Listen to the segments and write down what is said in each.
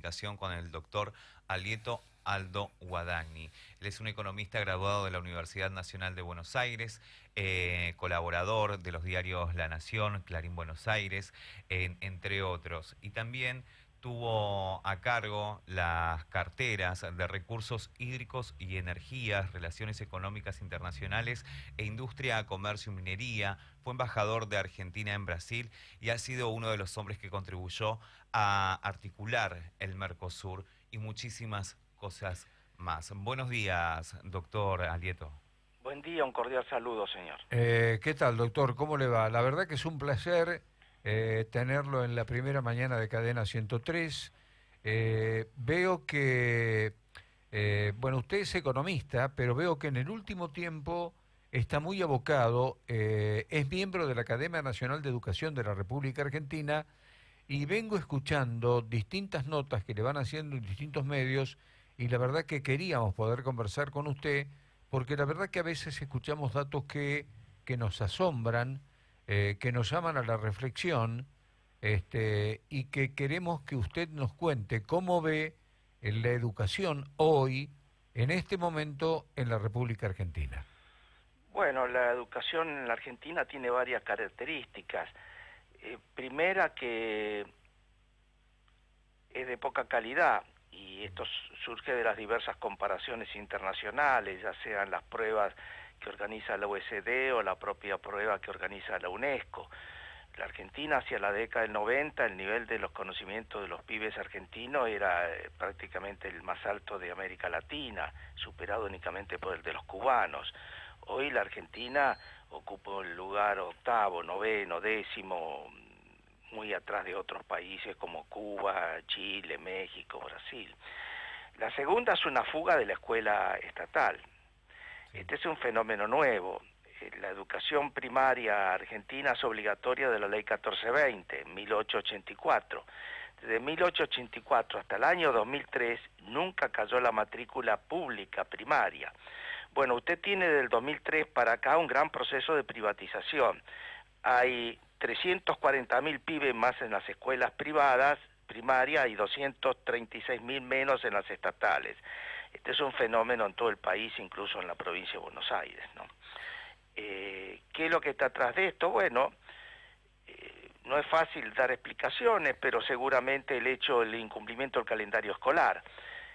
comunicación con el doctor Alieto Aldo Guadagni. Él es un economista graduado de la Universidad Nacional de Buenos Aires, colaborador de los diarios La Nación, Clarín Buenos Aires, entre otros. Y también tuvo a cargo las carteras de Recursos Hídricos y Energías, Relaciones Económicas Internacionales e Industria, Comercio y Minería. Fue embajador de Argentina en Brasil y ha sido uno de los hombres que contribuyó a articular el Mercosur y muchísimas cosas más. Buenos días, doctor Alieto. Buen día, un cordial saludo, señor. ¿Qué tal, doctor? ¿Cómo le va? La verdad que es un placer tenerlo en la primera mañana de Cadena 103. Veo que, bueno, usted es economista, pero veo que en el último tiempo está muy abocado, es miembro de la Academia Nacional de Educación de la República Argentina y vengo escuchando distintas notas que le van haciendo en distintos medios y la verdad que queríamos poder conversar con usted porque la verdad que a veces escuchamos datos que nos asombran, que nos llaman a la reflexión, y que queremos que usted nos cuente cómo ve la educación hoy, en este momento, en la República Argentina. Bueno, la educación en la Argentina tiene varias características. Primera, que es de poca calidad, y esto surge de las diversas comparaciones internacionales, ya sean las pruebas que organiza la OECD o la propia prueba que organiza la UNESCO. La Argentina, hacia la década del 90, el nivel de los conocimientos de los pibes argentinos era prácticamente el más alto de América Latina, superado únicamente por el de los cubanos. Hoy la Argentina ocupa el lugar octavo, noveno, décimo, muy atrás de otros países como Cuba, Chile, México, Brasil. La segunda es una fuga de la escuela estatal. Este es un fenómeno nuevo. La educación primaria argentina es obligatoria de la Ley 1420, 1884. Desde 1884 hasta el año 2003 nunca cayó la matrícula pública primaria. Bueno, usted tiene del 2003 para acá un gran proceso de privatización. Hay 340.000 pibes más en las escuelas privadas, primaria, y 236.000 menos en las estatales. Este es un fenómeno en todo el país, incluso en la provincia de Buenos Aires, ¿no? ¿Qué es lo que está atrás de esto? Bueno, no es fácil dar explicaciones, pero seguramente el hecho del incumplimiento del calendario escolar.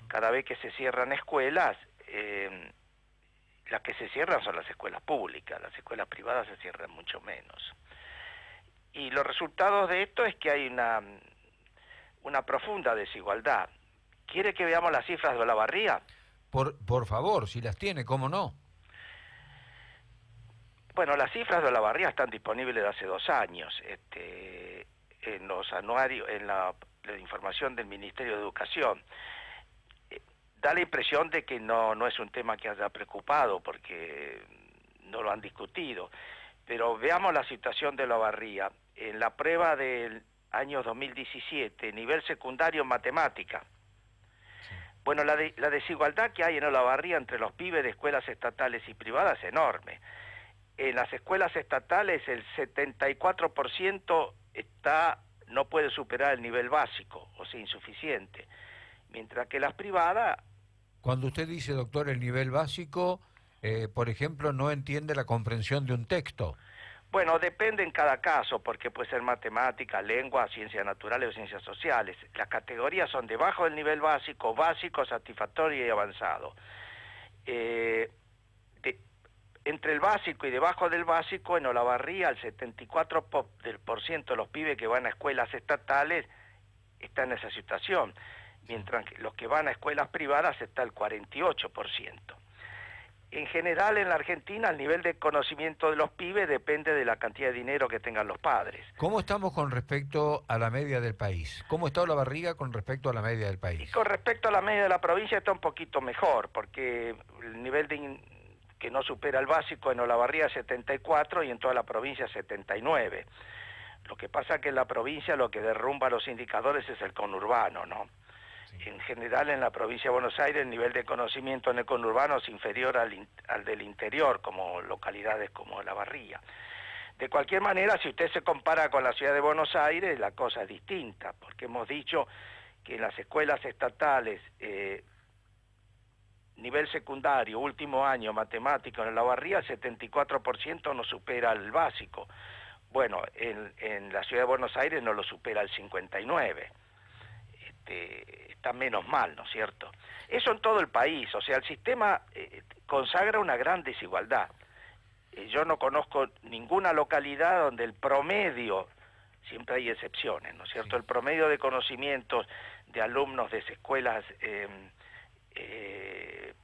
Cada vez que se cierran escuelas, las que se cierran son las escuelas públicas, las escuelas privadas se cierran mucho menos. Y los resultados de esto es que hay una profunda desigualdad. ¿Quiere que veamos las cifras de Olavarría? Por favor, si las tiene, ¿cómo no? Bueno, las cifras de Olavarría están disponibles de hace 2 años, en los anuarios, en la información del Ministerio de Educación. Da la impresión de que no es un tema que haya preocupado, porque no lo han discutido. Pero veamos la situación de Olavarría. En la prueba del año 2017, nivel secundario en matemática. Bueno, la desigualdad que hay en Olavarría entre los pibes de escuelas estatales y privadas es enorme. En las escuelas estatales el 74% no puede superar el nivel básico, o sea, insuficiente. Mientras que las privadas... Cuando usted dice, doctor, el nivel básico, por ejemplo, no entiende la comprensión de un texto. Bueno, depende en cada caso, porque puede ser matemática, lengua, ciencias naturales o ciencias sociales. Las categorías son debajo del nivel básico, básico, satisfactorio y avanzado. Entre el básico y debajo del básico, en Olavarría, el 74% de los pibes que van a escuelas estatales están en esa situación, mientras que los que van a escuelas privadas está el 48%. En general, en la Argentina, el nivel de conocimiento de los pibes depende de la cantidad de dinero que tengan los padres. ¿Cómo estamos con respecto a la media del país? ¿Cómo está Olavarría con respecto a la media del país? Y con respecto a la media de la provincia está un poquito mejor, porque el nivel que no supera el básico en Olavarría es 74 y en toda la provincia 79. Lo que pasa es que en la provincia lo que derrumba los indicadores es el conurbano, ¿no? En general, en la provincia de Buenos Aires, el nivel de conocimiento en el conurbano es inferior al del interior, como localidades como Olavarría. De cualquier manera, si usted se compara con la ciudad de Buenos Aires, la cosa es distinta, porque hemos dicho que en las escuelas estatales, nivel secundario, último año, matemáticas, en la Barría, el 74% no supera el básico. Bueno, en la ciudad de Buenos Aires no lo supera el 59%. Está menos mal, ¿no es cierto? Eso en todo el país, o sea, el sistema consagra una gran desigualdad. Yo no conozco ninguna localidad donde el promedio, siempre hay excepciones, ¿no es cierto? Sí. El promedio de conocimientos de alumnos de escuelas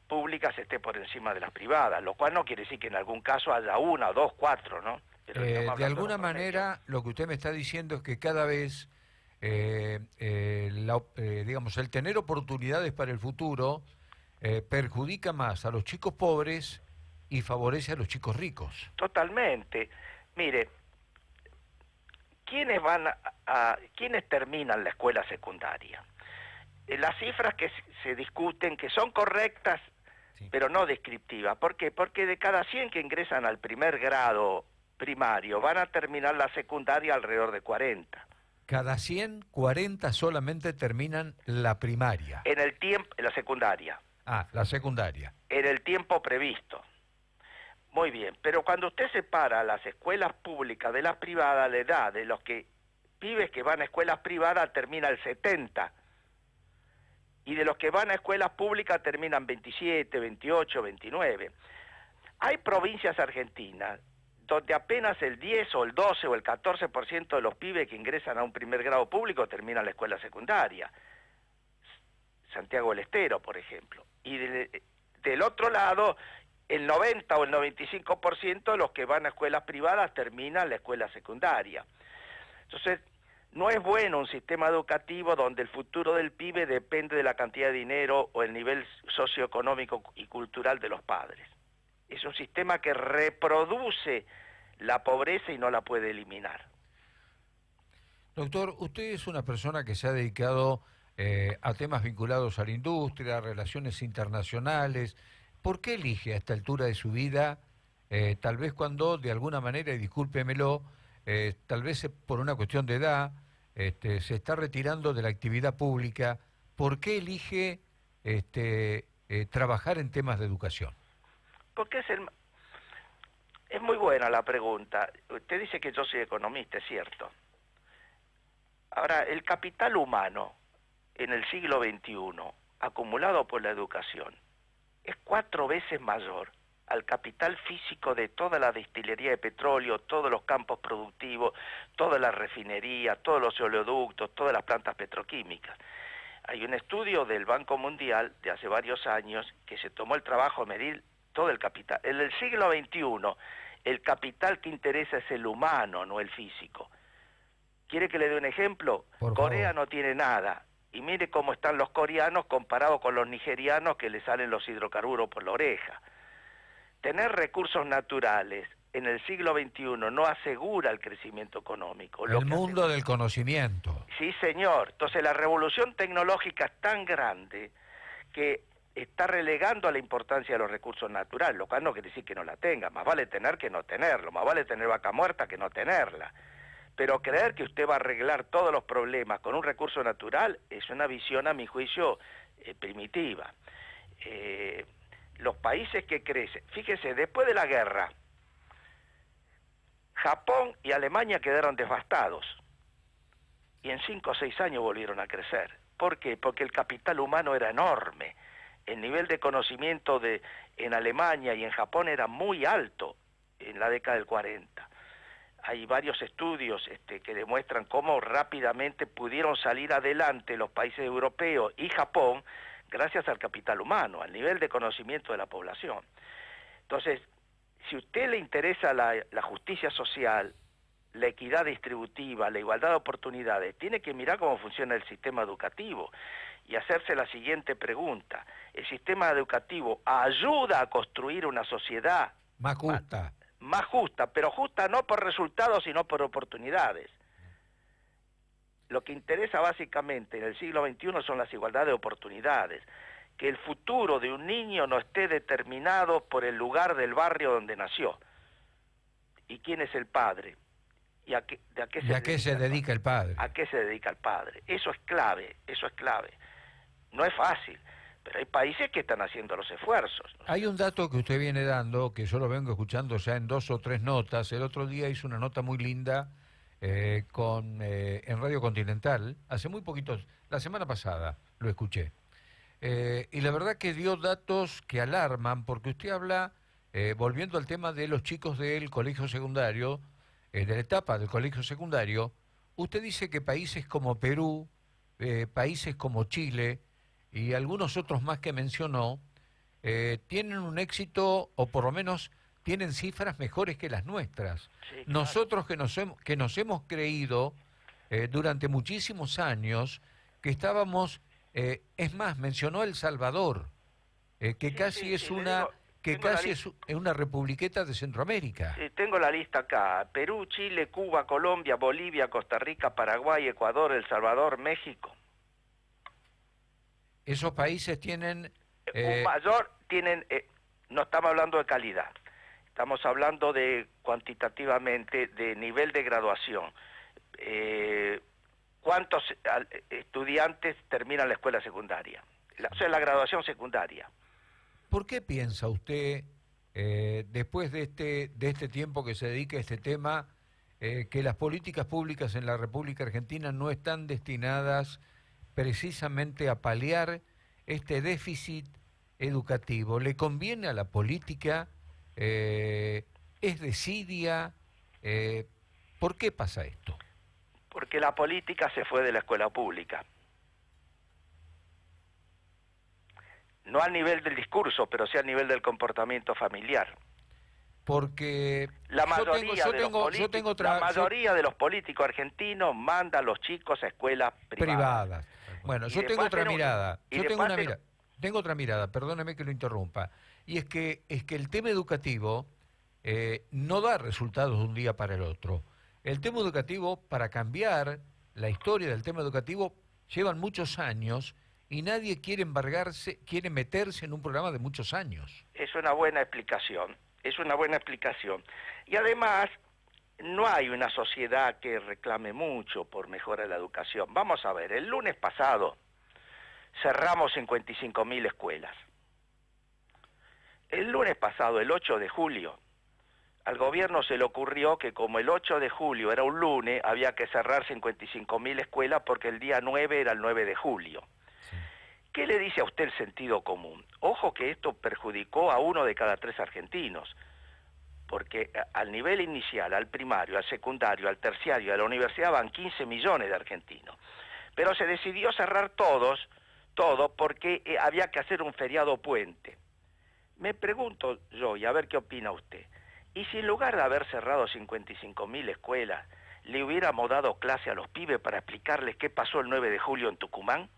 públicas esté por encima de las privadas, lo cual no quiere decir que en algún caso haya una, dos, cuatro, ¿no? Pero de alguna manera, lo que usted me está diciendo es que cada vez, digamos, el tener oportunidades para el futuro perjudica más a los chicos pobres y favorece a los chicos ricos. Totalmente. Mire, ¿quiénes terminan la escuela secundaria? Las cifras que se discuten, que son correctas, sí, pero no descriptivas. ¿Por qué? Porque de cada 100 que ingresan al primer grado primario, van a terminar la secundaria alrededor de 40. Cada 100, 40 solamente terminan la primaria. En la secundaria. Ah, la secundaria. En el tiempo previsto. Muy bien, pero cuando usted separa las escuelas públicas de las privadas, la edad de los pibes que van a escuelas privadas termina el 70%. Y de los que van a escuelas públicas terminan 27, 28, 29. Hay provincias argentinas donde apenas el 10 o el 12 o el 14% de los pibes que ingresan a un primer grado público terminan la escuela secundaria. Santiago del Estero, por ejemplo. Y del otro lado, el 90 o el 95% de los que van a escuelas privadas terminan la escuela secundaria. Entonces, no es bueno un sistema educativo donde el futuro del pibe depende de la cantidad de dinero o el nivel socioeconómico y cultural de los padres. Es un sistema que reproduce la pobreza y no la puede eliminar. Doctor, usted es una persona que se ha dedicado a temas vinculados a la industria, a relaciones internacionales. ¿Por qué elige a esta altura de su vida, tal vez cuando de alguna manera, y discúlpemelo, tal vez por una cuestión de edad, se está retirando de la actividad pública? ¿Por qué elige trabajar en temas de educación? Porque es muy buena la pregunta. Usted dice que yo soy economista, es cierto. Ahora, el capital humano en el siglo XXI, acumulado por la educación, es 4 veces mayor al capital físico de toda la destilería de petróleo, todos los campos productivos, toda la refinería, todos los oleoductos, todas las plantas petroquímicas. Hay un estudio del Banco Mundial de hace varios años que se tomó el trabajo de medir todo el capital. En el siglo XXI, el capital que interesa es el humano, no el físico. ¿Quiere que le dé un ejemplo? Corea no tiene nada. Y mire cómo están los coreanos comparados con los nigerianos que le salen los hidrocarburos por la oreja. Tener recursos naturales en el siglo XXI no asegura el crecimiento económico. El mundo del conocimiento. Sí, señor. Entonces la revolución tecnológica es tan grande que está relegando a la importancia de los recursos naturales, lo cual no quiere decir que no la tenga. Más vale tener que no tenerlo, más vale tener vaca muerta que no tenerla. Pero creer que usted va a arreglar todos los problemas con un recurso natural es una visión, a mi juicio, primitiva. Los países que crecen, fíjese, después de la guerra, Japón y Alemania quedaron devastados y en 5 o 6 años volvieron a crecer. ¿Por qué? Porque el capital humano era enorme. El nivel de conocimiento en Alemania y en Japón era muy alto en la década del 40. Hay varios estudios que demuestran cómo rápidamente pudieron salir adelante los países europeos y Japón gracias al capital humano, al nivel de conocimiento de la población. Entonces, si a usted le interesa la justicia social, la equidad distributiva, la igualdad de oportunidades, tiene que mirar cómo funciona el sistema educativo y hacerse la siguiente pregunta. ¿El sistema educativo ayuda a construir una sociedad más justa? Más justa, pero justa no por resultados, sino por oportunidades. Lo que interesa básicamente en el siglo XXI son las igualdades de oportunidades. Que el futuro de un niño no esté determinado por el lugar del barrio donde nació. ¿Y quién es el padre? ¿Y a qué ¿Y a qué se dedica el padre? ¿A qué se dedica el padre? Eso es clave, eso es clave. No es fácil, pero hay países que están haciendo los esfuerzos. Hay un dato que usted viene dando, que yo lo vengo escuchando ya en 2 o 3 notas. El otro día hizo una nota muy linda en Radio Continental, hace muy poquitos, la semana pasada lo escuché. Y la verdad que dio datos que alarman, porque usted habla, volviendo al tema de los chicos del colegio secundario, de la etapa del colegio secundario, usted dice que países como Perú, países como Chile y algunos otros más que mencionó, tienen un éxito, o por lo menos tienen cifras mejores que las nuestras. Sí, claro. Nosotros que nos hemos creído durante muchísimos años que estábamos, es más, mencionó El Salvador, que Sí, casi sí, es sí, le una... digo, que tengo la casi es una republiqueta de Centroamérica. Sí, tengo la lista acá: Perú, Chile, Cuba, Colombia, Bolivia, Costa Rica, Paraguay, Ecuador, El Salvador, México. Esos países tienen... Un mayor, no estamos hablando de calidad, estamos hablando de cuantitativamente de nivel de graduación. ¿Cuántos estudiantes terminan la escuela secundaria? O sea, la graduación secundaria. ¿Por qué piensa usted, después de este tiempo que se dedica a este tema, que las políticas públicas en la República Argentina no están destinadas precisamente a paliar este déficit educativo? ¿Le conviene a la política? ¿Es desidia? ¿Por qué pasa esto? Porque la política se fue de la escuela pública. No al nivel del discurso, pero sí al nivel del comportamiento familiar. Porque la mayoría de los políticos argentinos manda a los chicos a escuelas privadas. Bueno, yo tengo otra mirada. Tengo otra mirada, perdóneme que lo interrumpa. Y es que el tema educativo no da resultados de un día para el otro. El tema educativo, para cambiar la historia del tema educativo, llevan muchos años y nadie quiere quiere meterse en un programa de muchos años. Es una buena explicación, Y además, no hay una sociedad que reclame mucho por mejorar la educación. Vamos a ver, el lunes pasado cerramos 55.000 escuelas. El lunes pasado, el 8 de julio, al gobierno se le ocurrió que como el 8 de julio era un lunes, había que cerrar 55.000 escuelas porque el día 9 era el 9 de julio. ¿Qué le dice a usted el sentido común? Ojo que esto perjudicó a 1 de cada 3 argentinos, porque al nivel inicial, al primario, al secundario, al terciario, a la universidad van 15 millones de argentinos. Pero se decidió cerrar todo porque había que hacer un feriado puente. Me pregunto yo, y a ver qué opina usted, ¿y si en lugar de haber cerrado 55.000 escuelas, le hubiéramos dado clase a los pibes para explicarles qué pasó el 9 de julio en Tucumán?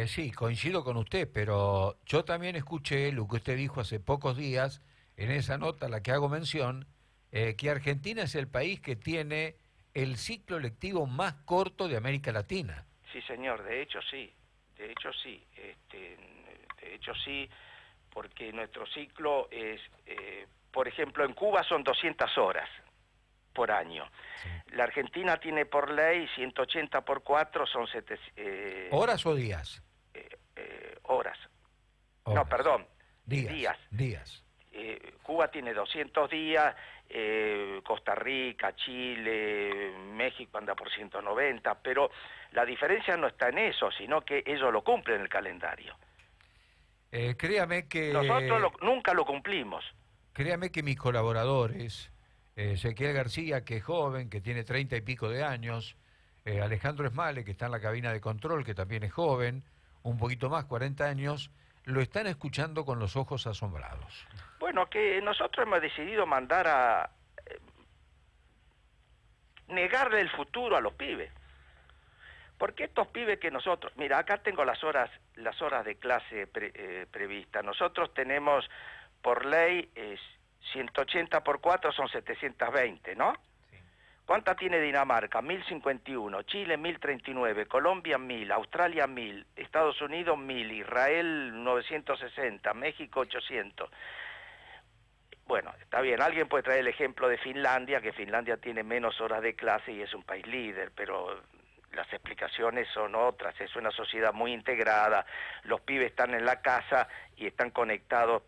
Sí, coincido con usted, pero yo también escuché lo que usted dijo hace pocos días, en esa nota a la que hago mención, que Argentina es el país que tiene el ciclo lectivo más corto de América Latina. Sí, señor, de hecho sí, porque nuestro ciclo es, por ejemplo, en Cuba son 200 horas por año. Sí. La Argentina tiene por ley 180 por 4, son... ¿Horas o días? Horas. No, perdón, días. Cuba tiene 200 días, Costa Rica, Chile, México anda por 190, pero la diferencia no está en eso, sino que ellos lo cumplen en el calendario. Créame que... Nosotros nunca lo cumplimos. Créame que mis colaboradores, Ezequiel García, que es joven, que tiene 30 y pico de años, Alejandro Esmale, que está en la cabina de control, que también es joven, un poquito más, 40 años, lo están escuchando con los ojos asombrados. Bueno, que nosotros hemos decidido mandar a negarle el futuro a los pibes. Porque estos pibes que nosotros... Mira, acá tengo las horas de clase previstas. Nosotros tenemos, por ley, 180 por 4 son 720, ¿no? Sí. ¿Cuánta tiene Dinamarca? 1051, Chile 1039, Colombia 1000, Australia 1000, Estados Unidos 1000, Israel 960, México 800. Bueno, está bien, alguien puede traer el ejemplo de Finlandia, que Finlandia tiene menos horas de clase y es un país líder, pero las explicaciones son otras. Es una sociedad muy integrada, los pibes están en la casa y están conectados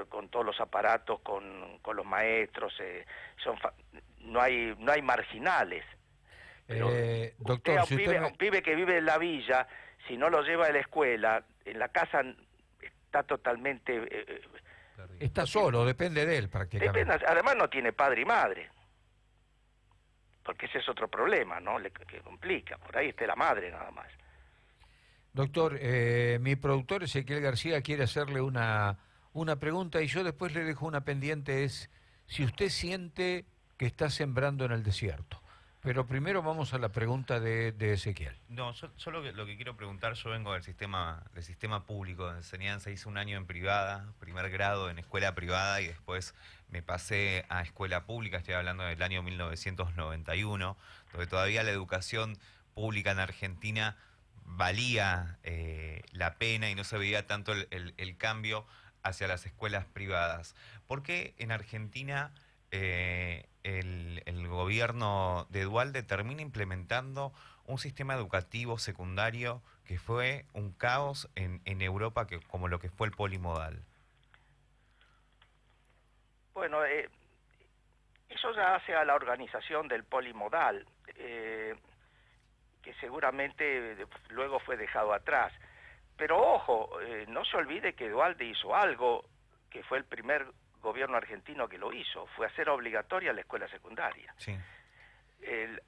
con todos los aparatos, con los maestros, no hay marginales. Pero doctor, a un pibe que vive en la villa, si no lo lleva a la escuela, en la casa está totalmente... está solo, depende de él prácticamente. Además no tiene padre y madre, porque ese es otro problema, ¿no? Que complica, por ahí está la madre nada más. Doctor, mi productor Ezequiel García quiere hacerle una pregunta y yo después le dejo una pendiente, es si usted siente que está sembrando en el desierto. Pero primero vamos a la pregunta de Ezequiel. No, yo lo que quiero preguntar, yo vengo del sistema público de enseñanza, hice un año en privada, primer grado en escuela privada y después me pasé a escuela pública, estoy hablando del año 1991, donde todavía la educación pública en Argentina valía la pena y no se veía tanto el cambio hacia las escuelas privadas. ¿Por qué en Argentina el gobierno de Duhalde termina implementando un sistema educativo secundario que fue un caos en Europa, como lo que fue el polimodal? Bueno, eso ya hace a la organización del polimodal, que seguramente luego fue dejado atrás. Pero ojo, no se olvide que Duhalde hizo algo, que fue el primer gobierno argentino que lo hizo, fue hacer obligatoria la escuela secundaria. Sí.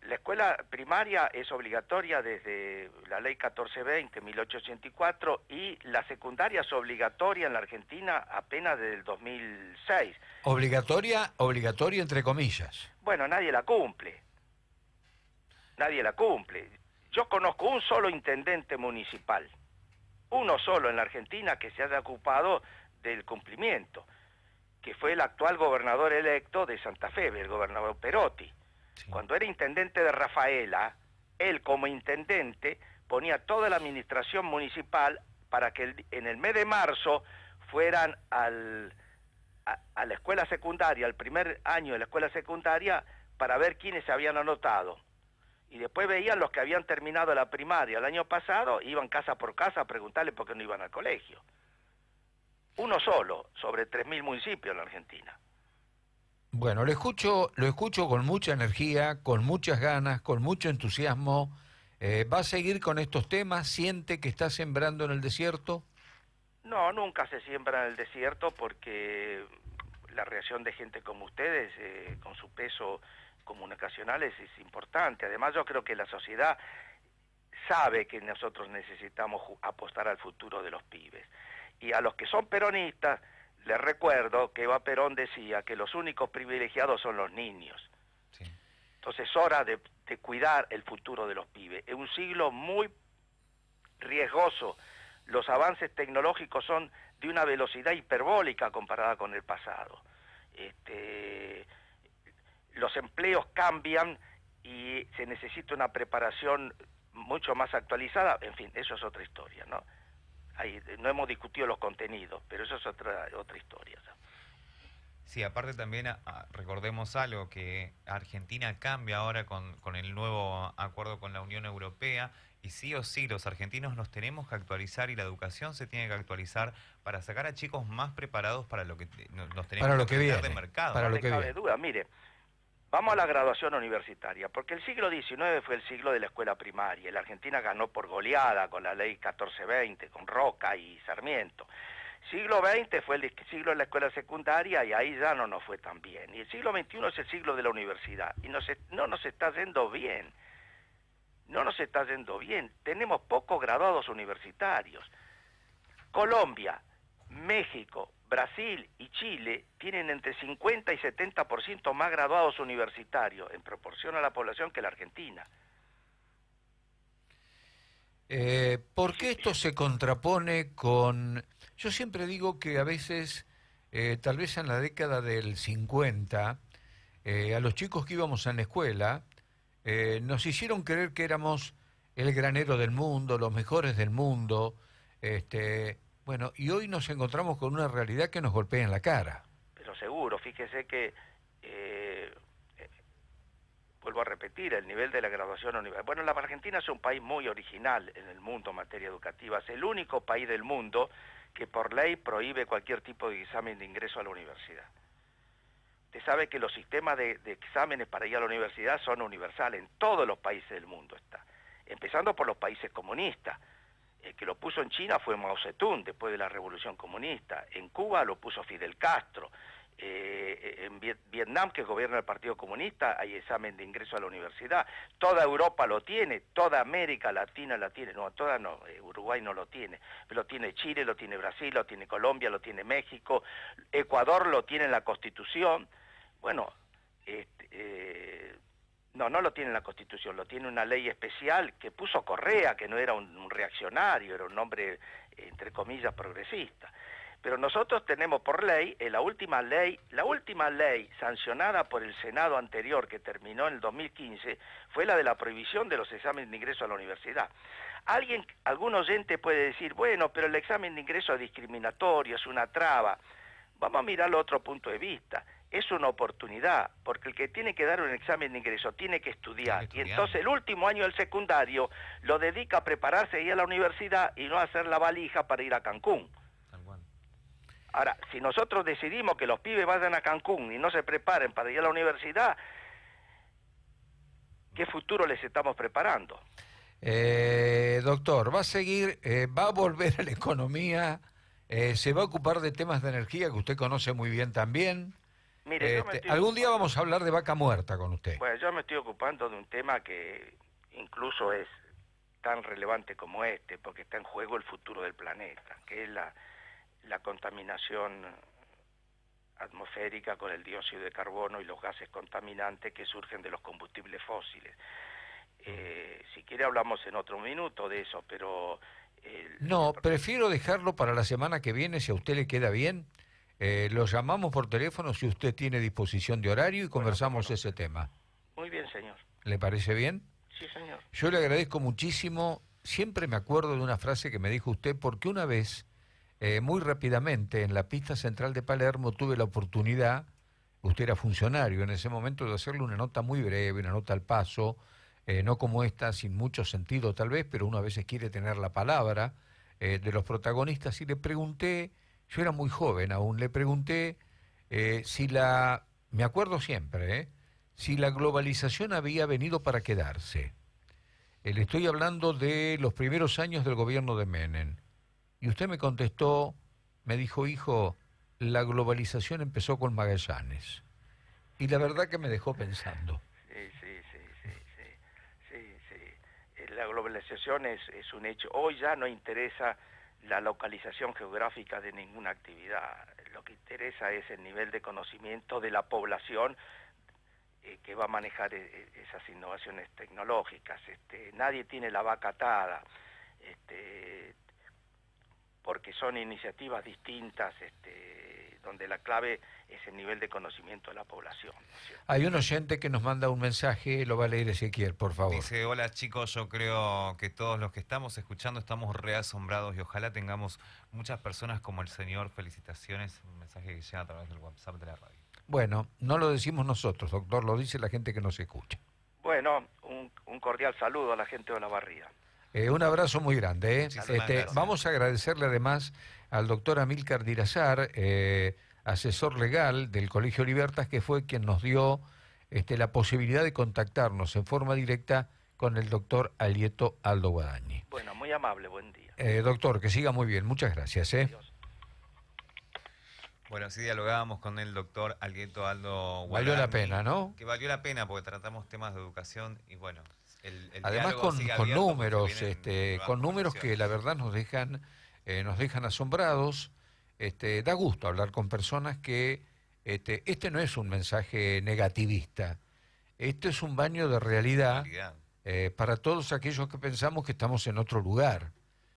La escuela primaria es obligatoria desde la ley 1420, 1884, y la secundaria es obligatoria en la Argentina apenas desde el 2006. Obligatoria entre comillas. Bueno, nadie la cumple. Nadie la cumple. Yo conozco un solo intendente municipal, uno solo en la Argentina que se haya ocupado del cumplimiento, que fue el actual gobernador electo de Santa Fe, el gobernador Perotti. Sí. Cuando era intendente de Rafaela, él como intendente ponía toda la administración municipal para que en el mes de marzo fueran a la escuela secundaria, al primer año de la escuela secundaria, para ver quiénes se habían anotado. Y después veían los que habían terminado la primaria el año pasado, iban casa por casa a preguntarle por qué no iban al colegio. Uno solo, sobre 3.000 municipios en la Argentina. Bueno, lo escucho con mucha energía, con muchas ganas, con mucho entusiasmo. ¿Va a seguir con estos temas? ¿Siente que está sembrando en el desierto? No, nunca se siembra en el desierto porque la reacción de gente como ustedes, con su peso comunicacional, es importante. Además, yo creo que la sociedad sabe que nosotros necesitamos apostar al futuro de los pibes. Y a los que son peronistas, les recuerdo que Eva Perón decía que los únicos privilegiados son los niños. Sí. Entonces es hora de cuidar el futuro de los pibes. Es un siglo muy riesgoso. Los avances tecnológicos son de una velocidad hiperbólica comparada con el pasado. Los empleos cambian y se necesita una preparación mucho más actualizada. En fin, eso es otra historia, ¿no? Ahí, no hemos discutido los contenidos, pero eso es otra historia. Sí, aparte también recordemos algo, que Argentina cambia ahora con el nuevo acuerdo con la Unión Europea, y sí o sí los argentinos nos tenemos que actualizar y la educación se tiene que actualizar para sacar a chicos más preparados para lo que nos tenemos que enfrentar de mercado. Para lo que cabe duda, mire, vamos a la graduación universitaria, porque el siglo XIX fue el siglo de la escuela primaria, y la Argentina ganó por goleada con la ley 1420, con Roca y Sarmiento. Siglo XX fue el siglo de la escuela secundaria y ahí ya no nos fue tan bien. Y el siglo XXI es el siglo de la universidad y no nos está yendo bien. No nos está yendo bien. Tenemos pocos graduados universitarios. Colombia, México, Brasil y Chile tienen entre 50 y 70% más graduados universitarios en proporción a la población que la Argentina. ¿Por qué esto se contrapone con...? Yo siempre digo que a veces, tal vez en la década del 50, a los chicos que íbamos a la escuela, nos hicieron creer que éramos el granero del mundo, los mejores del mundo, bueno, y hoy nos encontramos con una realidad que nos golpea en la cara. pero seguro. Fíjese que, vuelvo a repetir, el nivel de la graduación universitaria. Bueno, la Argentina es un país muy original en el mundo en materia educativa. Es el único país del mundo que por ley prohíbe cualquier tipo de examen de ingreso a la universidad. Usted sabe que los sistemas de exámenes para ir a la universidad son universales, en todos los países del mundo está. Empezando por los países comunistas. El que lo puso en China fue Mao Zedong, después de la Revolución Comunista. En Cuba lo puso Fidel Castro. En Vietnam, que gobierna el Partido Comunista, hay examen de ingreso a la universidad. Toda Europa lo tiene, toda América Latina la tiene. No, toda no, Uruguay no lo tiene. Lo tiene Chile, lo tiene Brasil, lo tiene Colombia, lo tiene México. Ecuador lo tiene en la Constitución. Bueno, no lo tiene en la Constitución, lo tiene una ley especial que puso Correa, que no era un reaccionario, era un hombre, entre comillas, progresista. Pero nosotros tenemos por ley, la última ley sancionada por el Senado anterior, que terminó en el 2015, fue la de la prohibición de los exámenes de ingreso a la universidad. Algún oyente puede decir, bueno, pero el examen de ingreso es discriminatorio, es una traba. Vamos a mirarlo otro punto de vista. Es una oportunidad, porque el que tiene que dar un examen de ingreso tiene que estudiar. Y entonces el último año del secundario lo dedica a prepararse y ir a la universidad y no a hacer la valija para ir a Cancún. Ahora, si nosotros decidimos que los pibes vayan a Cancún y no se preparen para ir a la universidad, ¿qué futuro les estamos preparando? Doctor, ¿va a seguir, va a volver a la economía, se va a ocupar de temas de energía que usted conoce muy bien también? Mire, algún día vamos a hablar de vaca muerta con usted. Bueno, yo me estoy ocupando de un tema que incluso es tan relevante como este, porque está en juego el futuro del planeta, que es la contaminación atmosférica con el dióxido de carbono y los gases contaminantes que surgen de los combustibles fósiles. Si quiere hablamos en otro minuto de eso, pero... No, prefiero dejarlo para la semana que viene, si a usted le queda bien. Lo llamamos por teléfono si usted tiene disposición de horario y conversamos ese tema. Muy bien, señor. ¿Le parece bien? Sí, señor. Yo le agradezco muchísimo. Siempre me acuerdo de una frase que me dijo usted, porque una vez, muy rápidamente, en la pista central de Palermo, tuve la oportunidad, usted era funcionario en ese momento, de hacerle una nota muy breve, una nota al paso, no como esta, sin mucho sentido tal vez, pero uno a veces quiere tener la palabra de los protagonistas, y le pregunté, yo era muy joven aún, le pregunté me acuerdo siempre, si la globalización había venido para quedarse. Le estoy hablando de los primeros años del gobierno de Menem. Y usted me contestó, me dijo, hijo, la globalización empezó con Magallanes. Y la verdad que me dejó pensando. Sí. La globalización es un hecho. Hoy ya no interesa la localización geográfica de ninguna actividad. Lo que interesa es el nivel de conocimiento de la población que va a manejar esas innovaciones tecnológicas. Nadie tiene la vaca atada, porque son iniciativas distintas, donde la clave es el nivel de conocimiento de la población, ¿no? Hay un oyente que nos manda un mensaje, lo va a leer Ezequiel, por favor. Dice, hola chicos, yo creo que todos los que estamos escuchando estamos reasombrados y ojalá tengamos muchas personas como el señor. Felicitaciones, un mensaje que llega a través del WhatsApp de la radio. Bueno, no lo decimos nosotros, doctor, lo dice la gente que nos escucha. Bueno, un cordial saludo a la gente de Olavarría. Un abrazo muy grande. Vamos a agradecerle además al doctor Amílcar Dirazar, asesor legal del Colegio Libertas, que fue quien nos dio la posibilidad de contactarnos en forma directa con el doctor Alieto Aldo Guadañi. Bueno, muy amable, buen día. Doctor, que siga muy bien, muchas gracias. Adiós. Bueno, sí dialogábamos con el doctor Alieto Aldo Guadañi. Valió la pena, ¿no? Que valió la pena porque tratamos temas de educación y bueno... Además con números, con números que la verdad nos dejan asombrados. Da gusto hablar con personas que no es un mensaje negativista, es un baño de realidad para todos aquellos que pensamos que estamos en otro lugar.